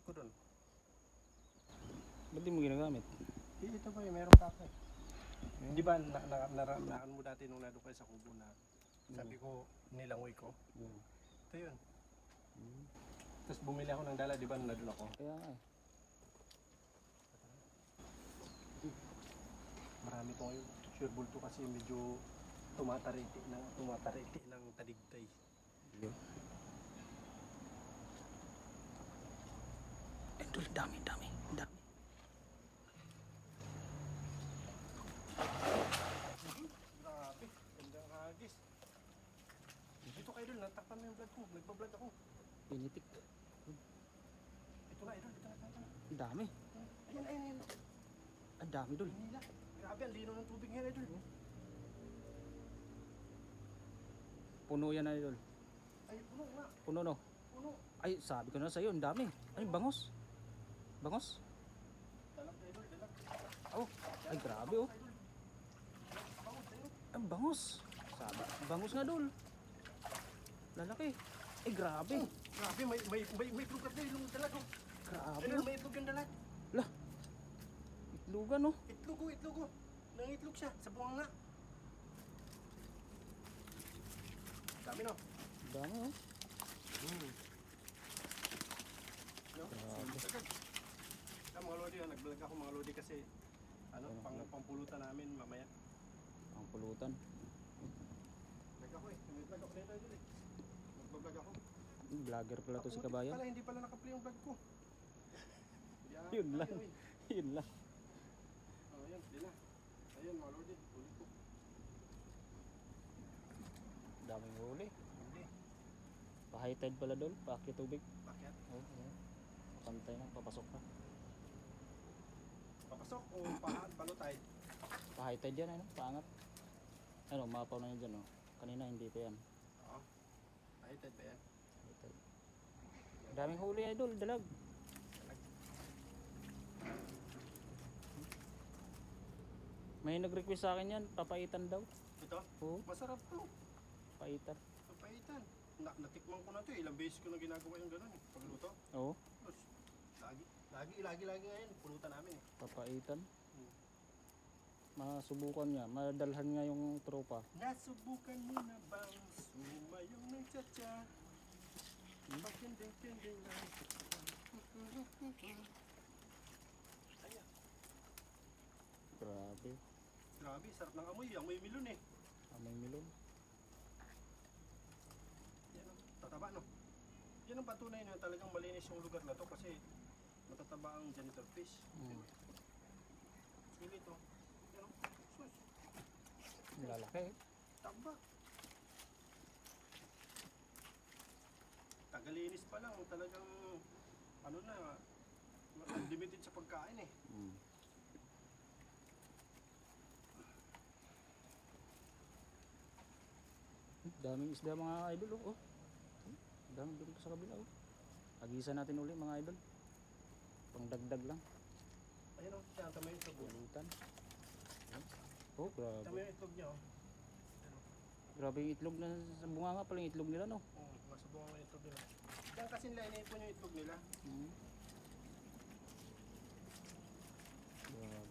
ko doon. Ba't di mo ginagamit? Ito pa meron pa ako. Di ba naan mo dati nung nandun kayo sa kubo na sabi ko nilangoy ko? Ito yun. Tapos bumili ako ng dala, di ba nandun ako? Kaya nga eh. Marami to ngayon. Sure bull to kasi medyo tumatariti ng tadigtay. Yun. Idol, dami. Grabe, gandang hagis. Dito kayo doon, natakpan mo yung vlog ko. Nagpa-vlog ako. Pinitik. Ito na, idol. Ito na. Ang dami. Ayan. Ang dami, Dol. Manila. Grabe, ang lino ng tubig ngayon, idol. Puno yan na, Idol. Ay, puno nga. Puno, no? Puno. Ay, sabi ko na sa'yo, ang dami. Ay, bangos. Bangos? Dalag, idol, dalag. Oh, ay, grabe, oh. Ang bangos. Sabi, bangos nga, Dol. Lalaki. Ay, grabe. Grabe, may itlog ka doon, yung dalag. Oh. Grabe, Idol, oh. may itlog yung dalag. Lah. Itlugan, oh. Itlog, oh. Nangitlog siya sa buwang nga. Dami, no? Ang dami, oh. No? Mga lodi, nag-vlog ako mga lodi kasi pangpulutan namin mamaya. Ang pulutan. Nag ako eh. Nag-vlog ako dito eh. Nag-vlog ako. Vlogger pala to si Kabayan. Hindi pala naka-play yung vlog ko. Yun lang. Yun lang. Oh, yan, di na. Ayun mga lodi, ulit ko. Daming huli. Hindi. Pa-high tide pala, Dol. Pa-akit tubig. Bakit? Oh, yeah. Pantay na, papasok na. Papasok o palutay? Pa-high tide yan, ano? Paangat. Ano, mapaw na yun dyan, oh. Kanina hindi pa yan. Oo. Ayun, ba yan? High tide. Daming huli, Idol. Dalag. May nag-request sa akin yan. Papaitan daw. Ito? Oo. Masarap to. Paitan. Papaitan. Natikman ko na to eh. Ilang beses ko na ginagawa yung ganun eh. Pagluto. Oo. Tapos, lagi ngayon. Pulutan namin eh. Papaitan. Masubukan niya. Madalhan nga yung tropa. Nasubukan mo na bang sumayong ng tsa-tsa? Pagkinding-kinding lang. Ayan. Grabe. Grabe, sarap ng amoy. Amoy milon eh. Amoy milon. Yan o, tataba no? Yan ang patunay na talagang malinis yung lugar na to kasi matataba ang janitor fish. Sili to. Yan o, sus. Lalaki. Taba. Tagalinis pa lang, talagang ano na, limited sa pagkain eh. Daming isda mga idol, oh. Daming doon sa kabila, oh. Agisan natin uli mga idol. Pangdagdag lang. Ayun o, siya, tama yung itlog. Pulutan. Oh, grabe. Tama yung itlog niya o. Grabe yung itlog na sa bunga nga pala yung itlog nila, no? Oo, masubungan yung itlog nila. Yan kasi nila, inaipon yung itlog nila. Grabe.